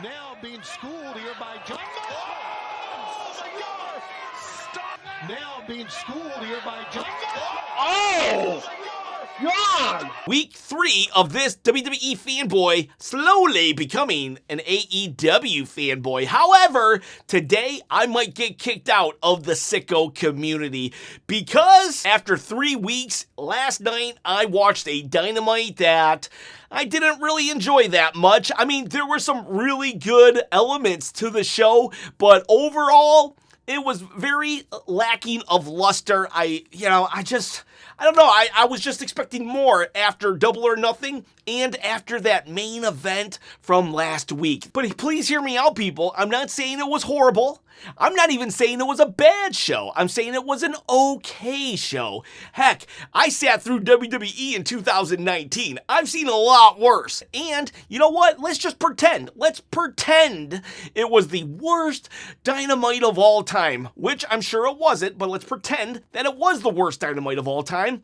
Now being schooled here by John. Oh my God! Stop! Now being schooled here by John. Oh! God! Week 3 of this WWE fanboy slowly becoming an AEW fanboy. However, today I might get kicked out of the sicko community because after 3 weeks, last night I watched a Dynamite that I didn't really enjoy that much. I mean, there were some really good elements to the show, but overall, it was very lacking of luster. I don't know. I was just expecting more after Double or Nothing and after that main event from last week. But please hear me out, people. I'm not saying it was horrible. I'm not even saying it was a bad show. I'm saying it was an okay show. Heck, I sat through WWE in 2019. I've seen a lot worse. And you know what? Let's just pretend. Let's pretend it was the worst Dynamite of all time, which I'm sure it wasn't, but let's pretend that it was the worst Dynamite of all time.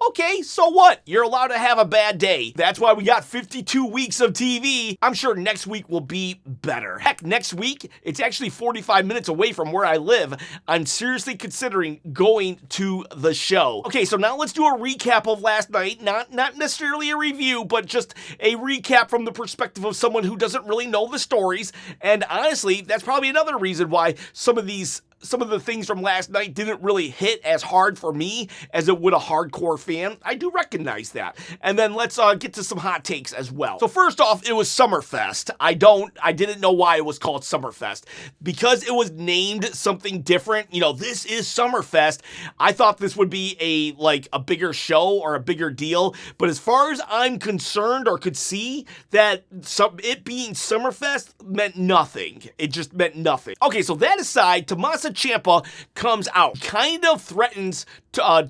Okay, so what? You're allowed to have a bad day. That's why we got 52 weeks of TV. I'm sure next week will be better. Heck, next week, it's actually 45 minutes away from where I live. I'm seriously considering going to the show. Okay, so now let's do a recap of last night. Not necessarily a review, but just a recap from the perspective of someone who doesn't really know the stories. And honestly, that's probably another reason why some of the things from last night didn't really hit as hard for me as it would a hardcore fan. I do recognize that. And then let's get to some hot takes as well. So first off, it was Summerfest. I didn't know why it was called Summerfest. Because it was named something different, this is Summerfest, I thought this would be a bigger show or a bigger deal. But as far as I'm concerned or could see, that it being Summerfest meant nothing. It just meant nothing. Okay, so that aside, Tommaso Ciampa comes out, kind of threatens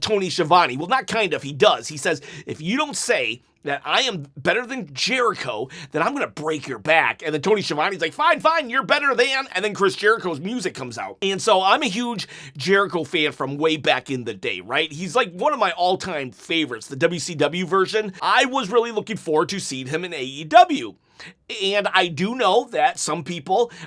Tony Schiavone. Well, not kind of, he does. He says, if you don't say that I am better than Jericho, then I'm going to break your back. And then Tony Schiavone's like, fine, you're better than. And then Chris Jericho's music comes out. And so I'm a huge Jericho fan from way back in the day, right? He's like one of my all-time favorites, the WCW version. I was really looking forward to seeing him in AEW. And I do know that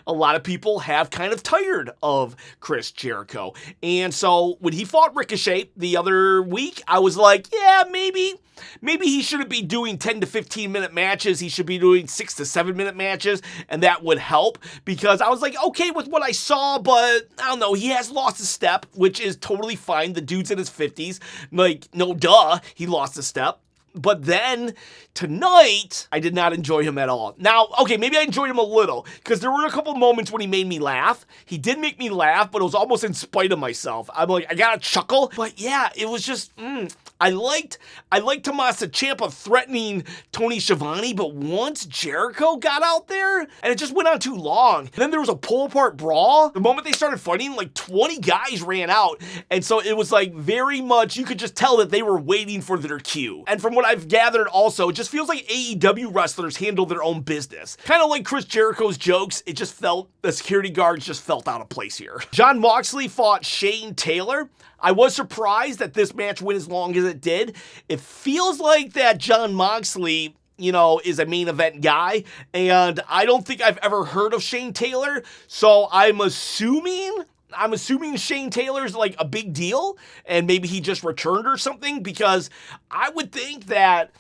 a lot of people have kind of tired of Chris Jericho. And so when he fought Ricochet the other week, I was like, yeah, maybe he shouldn't be doing 10 to 15 minute matches. He should be doing 6 to 7 minute matches, and that would help, because I was like, okay with what I saw, but I don't know, he has lost a step, which is totally fine. The dude's in his 50s. Like, no duh, he lost a step. But then, tonight, I did not enjoy him at all. Now, okay, maybe I enjoyed him a little, because there were a couple moments when he made me laugh. He did make me laugh, but it was almost in spite of myself. I'm like, I got a chuckle. But yeah, it was just, I liked Tommaso Ciampa threatening Tony Schiavone, but once Jericho got out there, and it just went on too long. And then there was a pull-apart brawl. The moment they started fighting, like 20 guys ran out. And so it was like very much, you could just tell that they were waiting for their cue. And from what I've gathered also, it just feels like AEW wrestlers handle their own business. Kind of like Chris Jericho's jokes, it just felt, the security guards just felt out of place here. Jon Moxley fought Shane Taylor. I was surprised that this match went as long as it did. It feels like that Jon Moxley, is a main event guy, and I don't think I've ever heard of Shane Taylor, so I'm assuming Shane Taylor's like a big deal, and maybe he just returned or something, because I would think that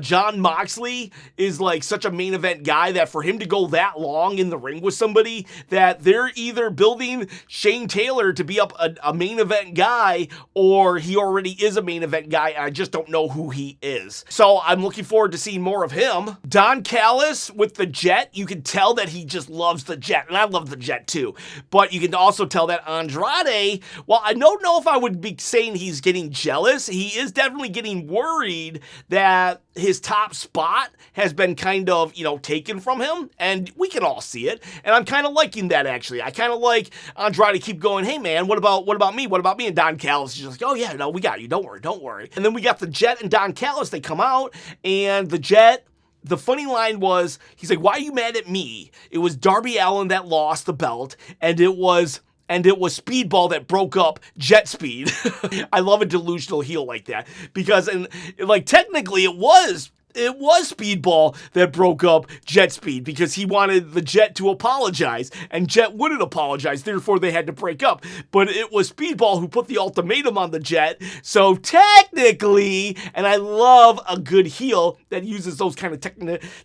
Jon Moxley is like such a main event guy that for him to go that long in the ring with somebody, that they're either building Shane Taylor to be up a main event guy, or he already is a main event guy and I just don't know who he is. So I'm looking forward to seeing more of him. Don Callis with the Jet, you can tell that he just loves the Jet, and I love the Jet too. But you can also tell that Andrade, well, I don't know if I would be saying he's getting jealous. He is definitely getting worried that his top spot has been kind of, taken from him, and we can all see it, and I'm kind of liking that, actually. I kind of like Andrade to keep going, hey man, what about me? And Don Callis is just like, oh yeah, no, we got you, don't worry. And then we got the Jet and Don Callis, they come out, and the Jet, the funny line was, he's like, why are you mad at me? It was Darby Allin that lost the belt, and it was Speedball that broke up Jet Speed. I love a delusional heel like that, because, technically it was it was Speedball that broke up Jet Speed because he wanted the Jet to apologize, and Jet wouldn't apologize, therefore they had to break up. But it was Speedball who put the ultimatum on the Jet, so technically, and I love a good heel that uses those kind of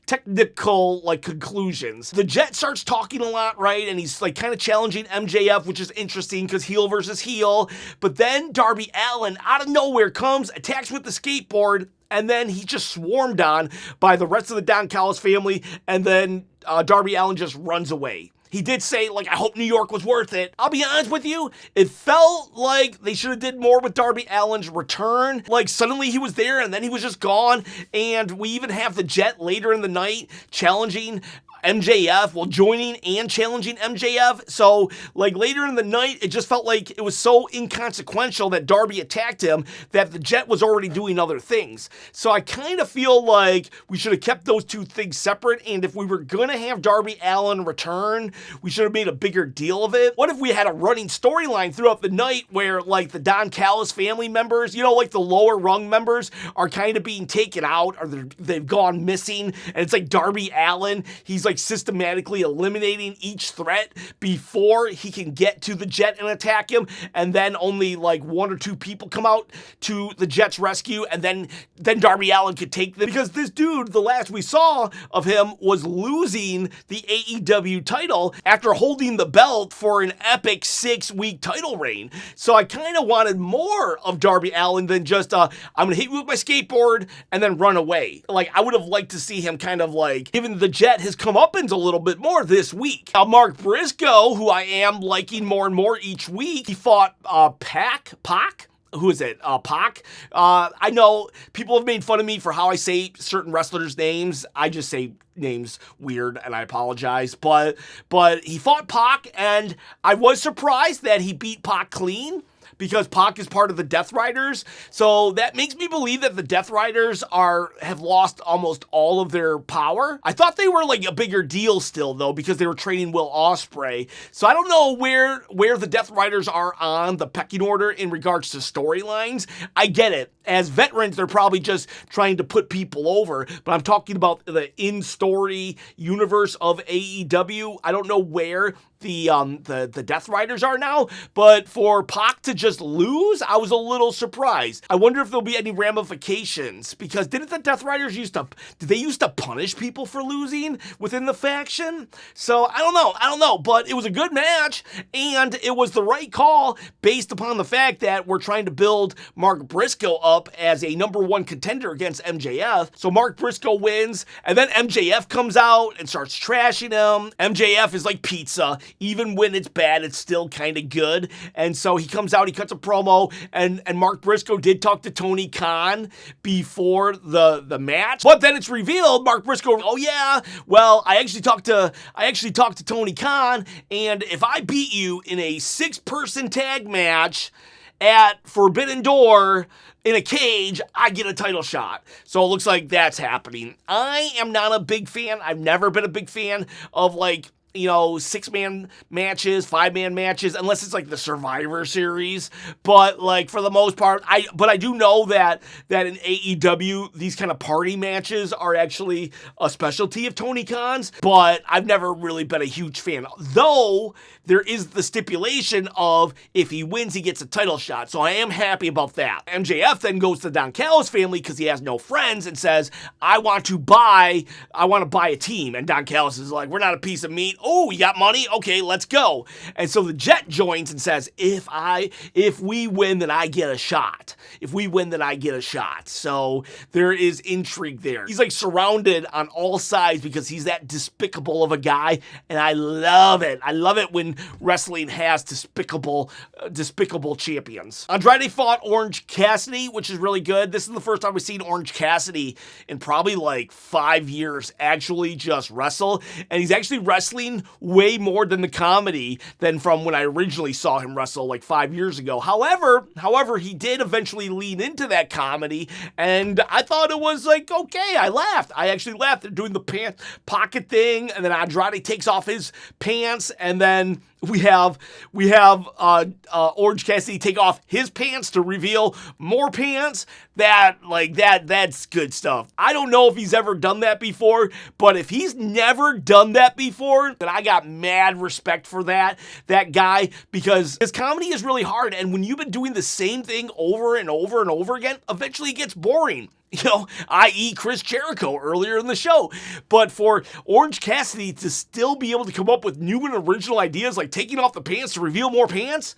technical like conclusions. The Jet starts talking a lot, right, and he's like kind of challenging MJF, which is interesting because heel versus heel, but then Darby Allin out of nowhere comes, attacks with the skateboard, and then he just swarmed on by the rest of the Don Callis family, and then Darby Allin just runs away. He did say, like, I hope New York was worth it. I'll be honest with you, it felt like they should have did more with Darby Allin's return. Like, suddenly he was there, and then he was just gone, and we even have the Jet later in the night challenging MJF, well, joining and challenging MJF. So, like, later in the night, it just felt like it was so inconsequential that Darby attacked him that the Jet was already doing other things. So I kind of feel like we should have kept those two things separate, and if we were going to have Darby Allin return, we should have made a bigger deal of it. What if we had a running storyline throughout the night where, like, the Don Callis family members, you know, like the lower rung members, are kind of being taken out, or they've gone missing, and it's like Darby Allin, he's like systematically eliminating each threat before he can get to the Jet and attack him, and then only like one or two people come out to the Jet's rescue, and then Darby Allin could take them, because this dude, the last we saw of him, was losing the AEW title after holding the belt for an epic 6-week title reign. So I kind of wanted more of Darby Allin than just I'm gonna hit you with my skateboard and then run away. Like, I would have liked to see him kind of like giving the Jet his comeuppance a little bit more this week. Now, Mark Briscoe, who I am liking more and more each week, he fought Pac? Who is it? Pac? I know people have made fun of me for how I say certain wrestlers' names. I just say names weird, and I apologize. But he fought Pac, and I was surprised that he beat Pac clean, because Pac is part of the Death Riders. So that makes me believe that the Death Riders have lost almost all of their power. I thought they were like a bigger deal still, though, because they were training Will Ospreay. So I don't know where the Death Riders are on the pecking order in regards to storylines. I get it. As veterans, they're probably just trying to put people over, but I'm talking about the in-story universe of AEW. I don't know where the Death Riders are now, but for Pac to just lose, I was a little surprised. I wonder if there'll be any ramifications, because didn't the Death Riders used to punish people for losing within the faction? So I don't know, but it was a good match, and it was the right call based upon the fact that we're trying to build Mark Briscoe up as a #1 contender against MJF. So Mark Briscoe wins, and then MJF comes out and starts trashing him. MJF is like pizza. Even when it's bad, it's still kind of good. And so he comes out, he cuts a promo, and Mark Briscoe did talk to Tony Khan before the match. But then it's revealed, Mark Briscoe, oh yeah, well, I actually talked to Tony Khan, and if I beat you in a 6-person tag match at Forbidden Door in a cage, I get a title shot. So it looks like that's happening. I am not a big fan. I've never been a big fan of, like, you know, 6-man matches, 5-man matches, unless it's like the Survivor Series. But like for the most part, I do know that in AEW, these kind of party matches are actually a specialty of Tony Khan's, but I've never really been a huge fan. Though there is the stipulation of if he wins, he gets a title shot. So I am happy about that. MJF then goes to the Don Callis family because he has no friends and says, I want to buy a team. And Don Callis is like, we're not a piece of meat. Oh, you got money? Okay, let's go. And so the Jet joins and says, if we win, then I get a shot. If we win, then I get a shot. So there is intrigue there. He's like surrounded on all sides because he's that despicable of a guy, and I love it. I love it when wrestling has despicable champions. Andrade fought Orange Cassidy, which is really good. This is the first time we've seen Orange Cassidy in probably like 5 years actually just wrestle, and he's actually wrestling way more than the comedy than from when I originally saw him wrestle like 5 years ago. However, he did eventually lean into that comedy, and I thought it was like, okay, I laughed. I actually laughed. They're doing the pants pocket thing, and then Andrade takes off his pants, and then we have Orange Cassidy take off his pants to reveal more pants. That's good stuff. I don't know if he's ever done that before, but if he's never done that before, then I got mad respect for that guy, because his comedy is really hard, and when you've been doing the same thing over and over and over again, eventually it gets boring. I.e. Chris Jericho earlier in the show. But for Orange Cassidy to still be able to come up with new and original ideas, like taking off the pants to reveal more pants,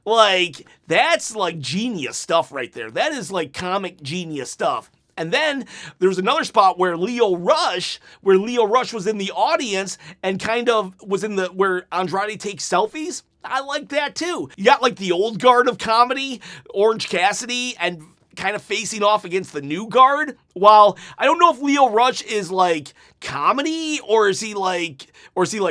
that's genius stuff right there. That is comic genius stuff. And then there's another spot where Lio Rush was in the audience and kind of was in where Andrade takes selfies. I like that too. You got the old guard of comedy, Orange Cassidy, and kind of facing off against the new guard. While I don't know if Lio Rush is comedy or is he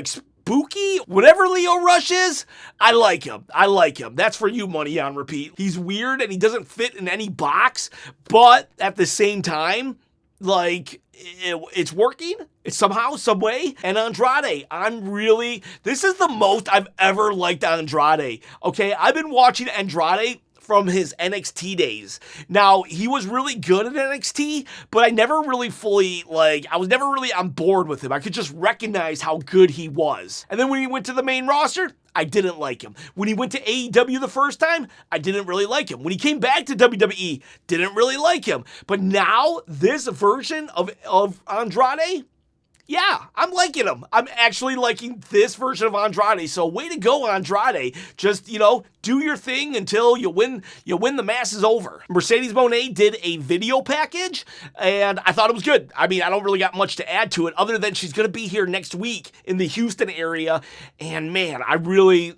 spooky. Whatever Lio Rush is, I like him. That's for you, Money on Repeat. He's weird and he doesn't fit in any box, but at the same time, it's working. It's somehow, some way. And Andrade, this is the most I've ever liked Andrade. Okay, I've been watching Andrade from his NXT days. Now, he was really good at NXT, but I never really fully, I was never really on board with him. I could just recognize how good he was. And then when he went to the main roster, I didn't like him. When he went to AEW the first time, I didn't really like him. When he came back to WWE, didn't really like him. But now, this version of Andrade, yeah, I'm liking him. I'm actually liking this version of Andrade. So way to go, Andrade. Just, do your thing until you win the masses over. Mercedes Moné did a video package, and I thought it was good. I mean, I don't really got much to add to it other than she's going to be here next week in the Houston area. And man, I really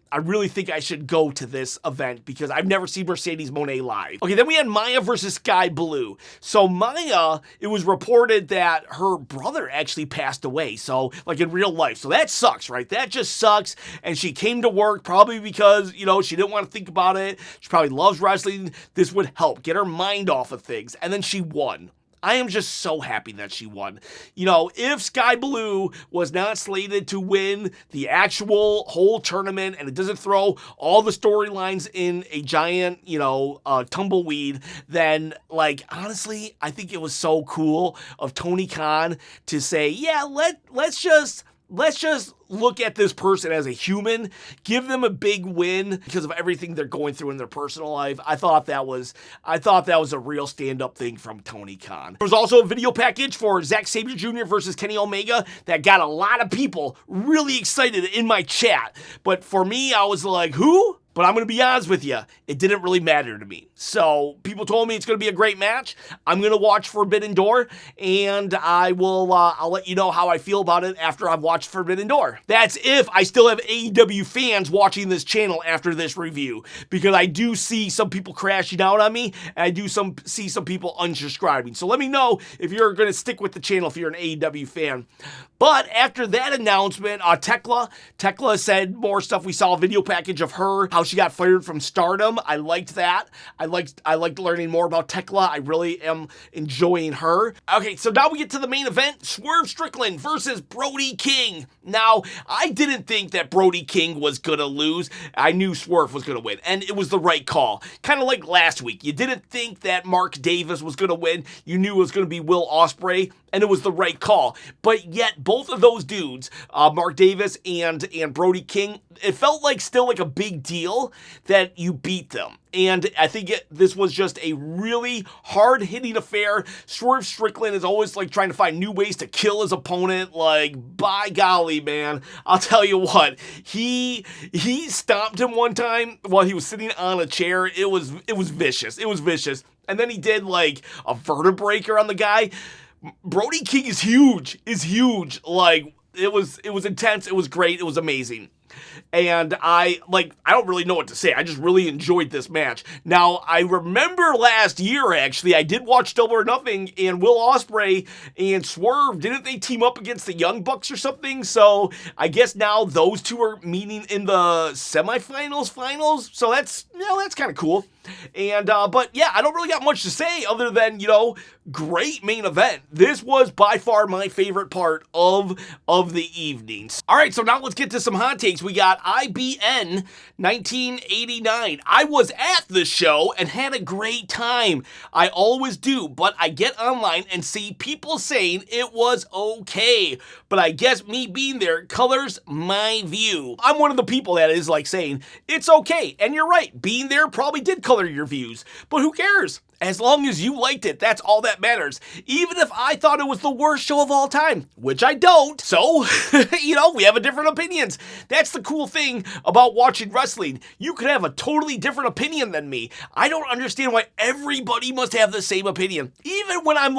think I should go to this event because I've never seen Mercedes Moné live. Okay, then we had Maya versus Sky Blue. So Maya, it was reported that her brother actually passed away. So in real life. So that sucks, right? That just sucks. And she came to work probably because, she didn't want to think about it. She probably loves wrestling. This would help get her mind off of things. And then she won. I am just so happy that she won. If Sky Blue was not slated to win the actual whole tournament and it doesn't throw all the storylines in a giant, tumbleweed, then, honestly, I think it was so cool of Tony Khan to say, yeah, let's just look at this person as a human, give them a big win because of everything they're going through in their personal life. I thought that was a real stand-up thing from Tony Khan. There was also a video package for Zack Sabre Jr. versus Kenny Omega that got a lot of people really excited in my chat. But for me, I was like, who? But I'm going to be honest with you, it didn't really matter to me. So people told me it's going to be a great match. I'm going to watch Forbidden Door, and I'll let you know how I feel about it after I've watched Forbidden Door. That's if I still have AEW fans watching this channel after this review, because I do see some people crashing out on me, and I do see some people unsubscribing. So let me know if you're going to stick with the channel if you're an AEW fan. But after that announcement, Tekla said more stuff. We saw a video package of her, how she got fired from Stardom. I liked that. I liked learning more about Tekla. I really am enjoying her. Okay, so now we get to the main event, Swerve Strickland versus Brody King. Now, I didn't think that Brody King was gonna lose. I knew Swerve was gonna win, and it was the right call. Kind of like last week. You didn't think that Mark Davis was gonna win. You knew it was gonna be Will Ospreay, and it was the right call. But yet, both of those dudes, Mark Davis and Brody King, it felt still like a big deal that you beat them. And I think this was just a really hard-hitting affair. Swerve Strickland is always trying to find new ways to kill his opponent. By golly, man, I'll tell you what, he stomped him one time while he was sitting on a chair. It was vicious. It was vicious. And then he did a vertebraker on the guy. Brody King is huge. It was intense. It was great. It was amazing. And I don't really know what to say. I just really enjoyed this match. Now, I remember last year, actually, I did watch Double or Nothing, and Will Ospreay and Swerve, didn't they team up against the Young Bucks or something? So I guess now those two are meeting in the semifinals, finals. So that's kind of cool. And, but yeah, I don't really got much to say other than, great main event. This was by far my favorite part of the evening. All right, so now let's get to some hot takes. we got IBN 1989. I was at the show and had a great time. I always do, but I get online and see people saying it was okay. But I guess me being there colors my view. I'm one of the people that is like saying, it's okay. And you're right, being there probably did color your views. But who cares? As long as you liked it, that's all that matters. Even if I thought it was the worst show of all time, which I don't. So, we have a different opinions. That's the cool thing about watching wrestling. You could have a totally different opinion than me. I don't understand why everybody must have the same opinion. Even when I'm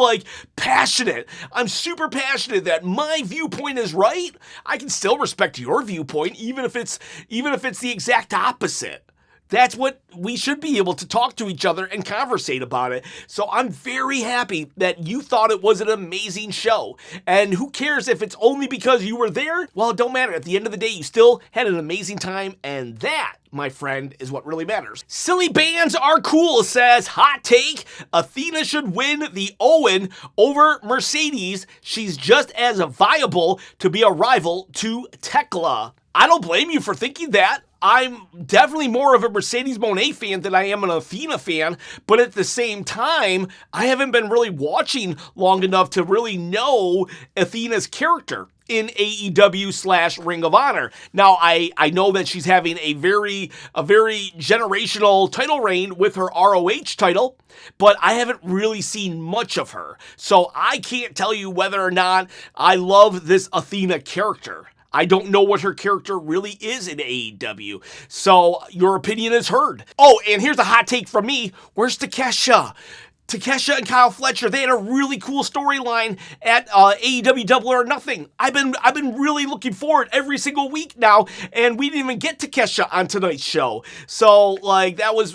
passionate, I'm super passionate that my viewpoint is right. I can still respect your viewpoint, even if it's the exact opposite. That's what we should be able to talk to each other and conversate about it. So I'm very happy that you thought it was an amazing show. And who cares if it's only because you were there? Well, it don't matter. At the end of the day, you still had an amazing time. And that, my friend, is what really matters. Silly bands are cool, says hot take. Athena should win the Owen over Mercedes. She's just as viable to be a rival to Tekla. I don't blame you for thinking that. I'm definitely more of a Mercedes Moné fan than I am an Athena fan, but at the same time, I haven't been really watching long enough to really know Athena's character in AEW / Ring of Honor. Now, I know that she's having a very generational title reign with her ROH title, but I haven't really seen much of her. So I can't tell you whether or not I love this Athena character. I don't know what her character really is in AEW. So your opinion is heard. Oh, and here's a hot take from me. Where's Takesha? Takesha and Kyle Fletcher, they had a really cool storyline at AEW Double or Nothing. I've been really looking forward every single week now, and we didn't even get Takesha on tonight's show. So, that was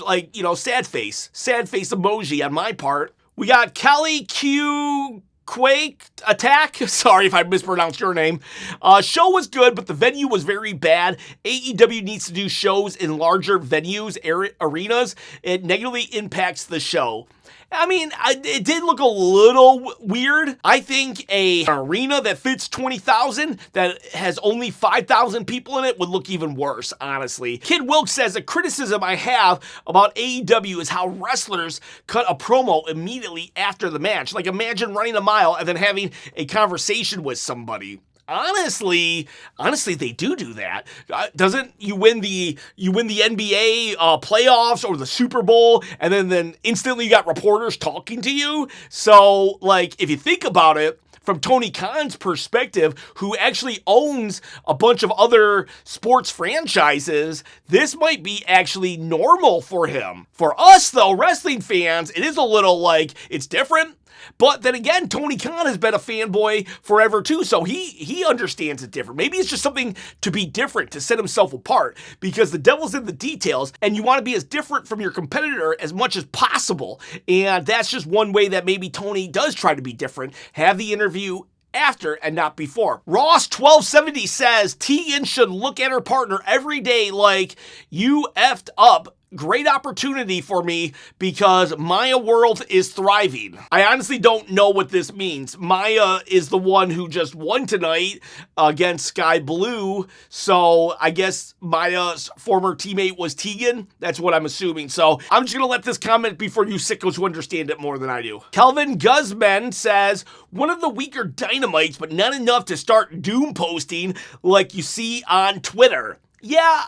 sad face emoji on my part. We got Kelly Q Quake Attack. Sorry if I mispronounced your name. Show was good, but the venue was very bad. AEW needs to do shows in larger venues, arenas. It negatively impacts the show. I mean, it did look a little weird. I think an arena that fits 20,000 that has only 5,000 people in it would look even worse, honestly. Kid Wilkes says, a criticism I have about AEW is how wrestlers cut a promo immediately after the match. Imagine running a mile and then having a conversation with somebody. Honestly, they do that. Doesn't you win the NBA playoffs or the Super Bowl, and then instantly you got reporters talking to you? So, if you think about it, from Tony Khan's perspective, who actually owns a bunch of other sports franchises, this might be actually normal for him. For us, though, wrestling fans, it is a little it's different. But then again, Tony Khan has been a fanboy forever too, so he understands it different. Maybe it's just something to be different, to set himself apart, because the devil's in the details, and you want to be as different from your competitor as much as possible. And that's just one way that maybe Tony does try to be different. Have the interview after and not before. Ross1270 says, Tegan should look at her partner every day like, you effed up. Great opportunity for me because Maya World is thriving. I honestly don't know what this means. Maya is the one who just won tonight against Sky Blue, so I guess Maya's former teammate was Tegan. That's what I'm assuming. So I'm just going to let this comment be for you sickos who understand it more than I do. Kelvin Guzman says, one of the weaker Dynamites, but not enough to start doom posting like you see on Twitter. Yeah,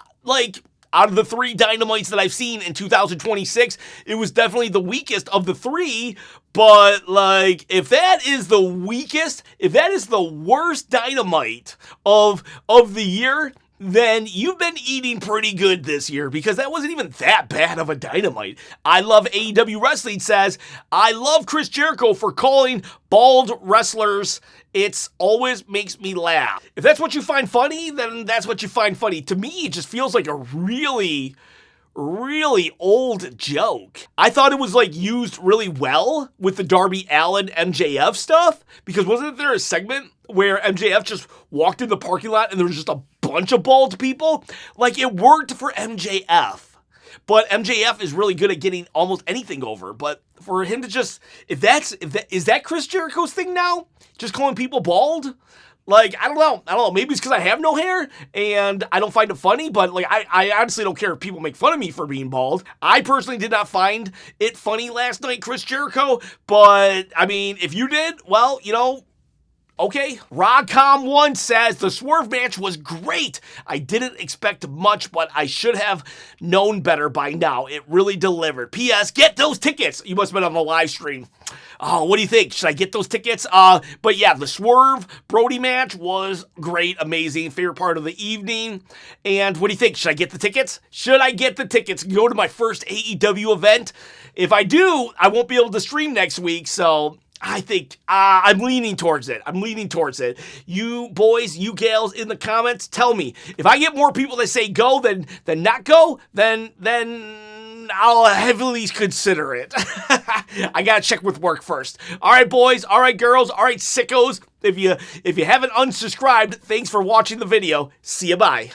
out of the 3 Dynamites that I've seen in 2026, it was definitely the weakest of the 3. But, if that is the weakest, if that is the worst Dynamite of the year, then you've been eating pretty good this year, because that wasn't even that bad of a Dynamite. I Love AEW Wrestling says, I love Chris Jericho for calling bald wrestlers. It always makes me laugh. If that's what you find funny, then that's what you find funny. To me, it just feels like a really old joke. I thought it was used really well with the Darby Allin MJF stuff, because wasn't there a segment where MJF just walked in the parking lot and there was just a bunch of bald people? It worked for MJF. But MJF is really good at getting almost anything over. But for him to just, is that Chris Jericho's thing now? Just calling people bald? Like, I don't know. Maybe it's because I have no hair and I don't find it funny, but like, I honestly don't care if people make fun of me for being bald. I personally did not find it funny last night, Chris Jericho, but I mean, if you did, well, okay. Rodcom1 says the Swerve match was great. I didn't expect much, but I should have known better by now. It really delivered. P.S. Get those tickets. You must have been on the live stream. Oh, what do you think? Should I get those tickets? But yeah, the Swerve Brody match was great, amazing, favorite part of the evening. And what do you think? Should I get the tickets? Should I get the tickets and go to my first AEW event? If I do, I won't be able to stream next week, so I think I'm leaning towards it. You boys, you gals in the comments, tell me. If I get more people that say go than not go, then I'll heavily consider it. I gotta check with work first. All right, boys. All right, girls. All right, sickos. If you haven't unsubscribed, thanks for watching the video. See ya, bye.